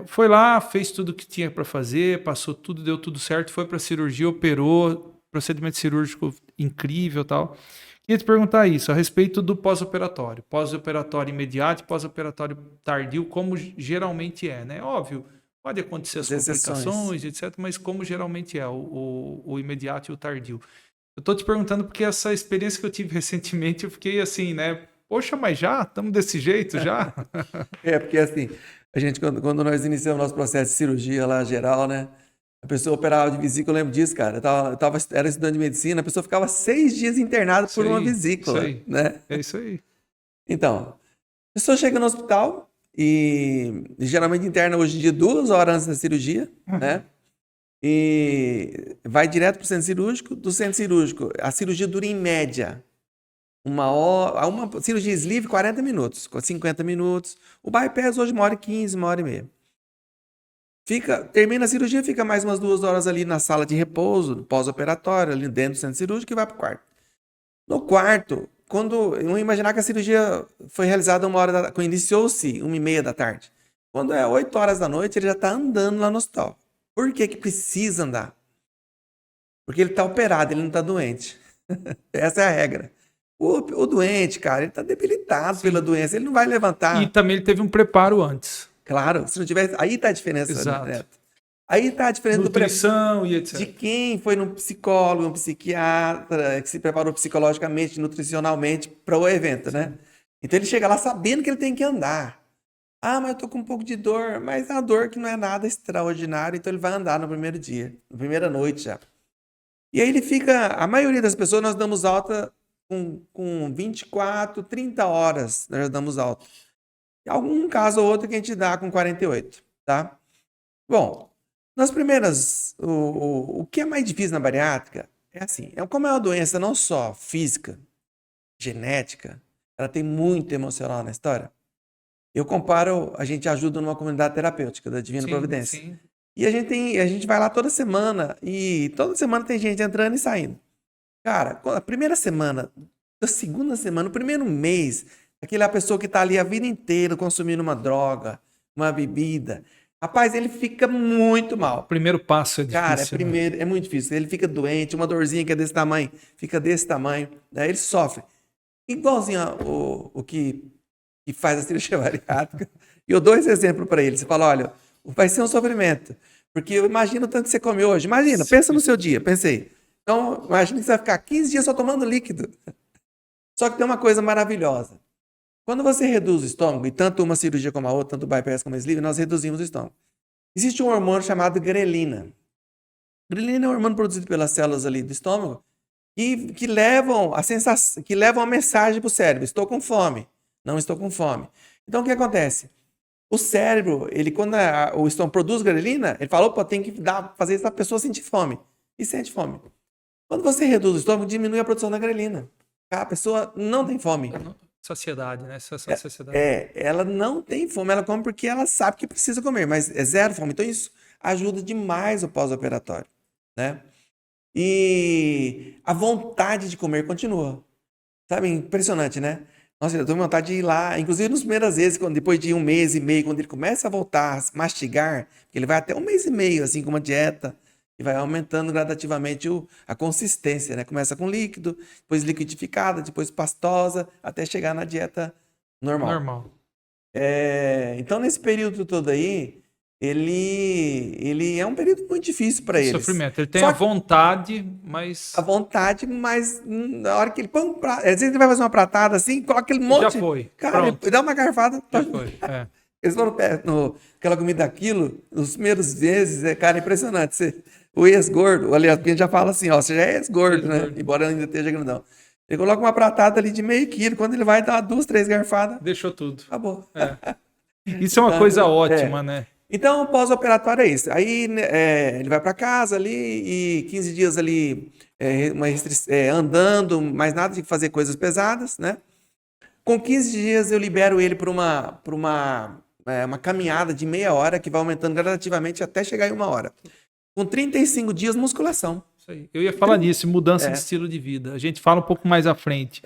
Foi lá, fez tudo o que tinha para fazer, passou tudo, deu tudo certo, foi para cirurgia, operou, procedimento cirúrgico incrível e tal. Queria te perguntar isso, a respeito do pós-operatório. Pós-operatório imediato e pós-operatório tardio, como geralmente é, né? Óbvio, pode acontecer as As exceções. complicações, etc., mas como geralmente é o imediato e o tardio. Eu tô te perguntando porque essa experiência que eu tive recentemente, eu fiquei assim, né? Poxa, mas já? Estamos desse jeito já? Porque assim, a gente, quando nós iniciamos nosso processo de cirurgia lá geral, né? A pessoa operava de vesícula, eu lembro disso, cara. Era estudante de medicina, a pessoa ficava 6 dias internada por uma Isso vesícula, aí. né? É isso aí. Então, a pessoa chega no hospital e geralmente interna hoje em dia 2 horas antes da cirurgia, né? E vai direto para o centro cirúrgico. Do centro cirúrgico, a cirurgia dura em média 1 hora. Uma cirurgia sleeve, 40 minutos, com 50 minutos. O bypass hoje 1 hora e 15, 1 hora e meia. Termina a cirurgia, fica mais umas 2 horas ali na sala de repouso, pós-operatório, ali dentro do centro cirúrgico e vai para o quarto. No quarto, vamos imaginar que a cirurgia foi realizada 1 hora iniciou-se 1h30 da tarde. Quando é 8 horas da noite, ele já está andando lá no hospital. Por que que precisa andar? Porque ele está operado, ele não está doente. Essa é a regra. O doente, cara, ele está debilitado pela Sim. doença, ele não vai E levantar. também ele teve um preparo antes. Claro, se não tivesse. Aí está a diferença, Exato. Neto. Aí está a diferença Nutrição e de etc. quem foi num psicólogo, um psiquiatra, que se preparou psicologicamente, nutricionalmente para o evento, né? Sim. Então ele chega lá sabendo que ele tem que andar. Ah, mas eu tô com um pouco de dor, mas é uma dor que não é nada extraordinário, então ele vai andar no primeiro dia, na primeira noite já. E aí ele fica, a maioria das pessoas nós damos alta com 24, 30 horas, nós já damos alta. Em algum caso ou outro que a gente dá com 48, tá? Bom, nas primeiras, o que é mais difícil na bariátrica é assim, como é uma doença não só física, genética, ela tem muito emocional na história. Eu comparo, a gente ajuda numa comunidade terapêutica da Divina Sim, Providência. sim. E a gente vai lá toda semana e toda semana tem gente entrando e saindo. Cara, a primeira semana, a segunda semana, o primeiro mês, aquela pessoa que tá ali a vida inteira consumindo uma droga, uma bebida, rapaz, ele fica muito O mal. primeiro passo é Cara, difícil, né? é muito difícil. Ele fica doente, uma dorzinha que é desse tamanho, fica desse tamanho, né? Ele sofre. Igualzinho o que faz a cirurgia bariátrica. E eu dou esse exemplo para ele. Você fala, olha, vai ser um sofrimento. Porque eu imagino o tanto que você come hoje. Imagina, pensa no seu dia, pensei. Então, imagina que você vai ficar 15 dias só tomando líquido. Só que tem uma coisa maravilhosa. Quando você reduz o estômago, e tanto uma cirurgia como a outra, tanto o bypass como a sleeve, nós reduzimos o estômago. Existe um hormônio chamado grelina. Grelina é um hormônio produzido pelas células ali do estômago que levam a sensação, que levam a mensagem para o cérebro: estou com fome, não estou com fome. Então o que acontece? O cérebro, ele quando o estômago produz grelina, ele fala, opa, tem que fazer essa pessoa sentir fome. E sente fome. Quando você reduz o estômago, diminui a produção da grelina. A pessoa não tem fome. Saciedade, né? Sensação de saciedade. Ela não tem fome, ela come porque ela sabe que precisa comer, mas é zero fome. Então isso ajuda demais o pós-operatório, né? E a vontade de comer continua. Sabe, impressionante, né? Nossa, eu tô com vontade de ir lá, inclusive nas primeiras vezes, depois de 1 mês e meio, quando ele começa a voltar a mastigar, porque ele vai até 1 mês e meio, assim, com uma dieta, e vai aumentando gradativamente a consistência, né? Começa com líquido, depois liquidificada, depois pastosa, até chegar na dieta normal. Normal. Então, nesse período todo aí, ele é um período muito difícil para De eles. sofrimento. Ele tem a Só que vontade, a mas vontade, mas na hora que ele põe um prato, às vezes ele vai fazer uma pratada assim, coloca aquele já monte, foi. cara, ele Pronto. dá uma garfada, Já foi. É. eles foram aquela comida daquilo, os primeiros vezes, cara, é impressionante. O ex-gordo, aliás, porque a gente já fala assim, ó, você já é ex-gordo, né? Ex-gordo. Embora ainda esteja grandão. Ele coloca uma pratada ali de meio quilo, quando ele vai dar 2, 3 garfadas, Deixou tudo. acabou. É. Isso é uma Então, coisa ótima, né? Então, o pós-operatório é isso. Aí né, ele vai para casa ali e 15 dias ali andando, mas nada de fazer coisas pesadas, né? Com 15 dias eu libero ele para uma caminhada de meia hora que vai aumentando gradativamente até chegar em 1 hora. Com 35 dias, musculação. Isso aí. Eu ia falar nisso, mudança de estilo de vida. A gente fala um pouco mais à frente.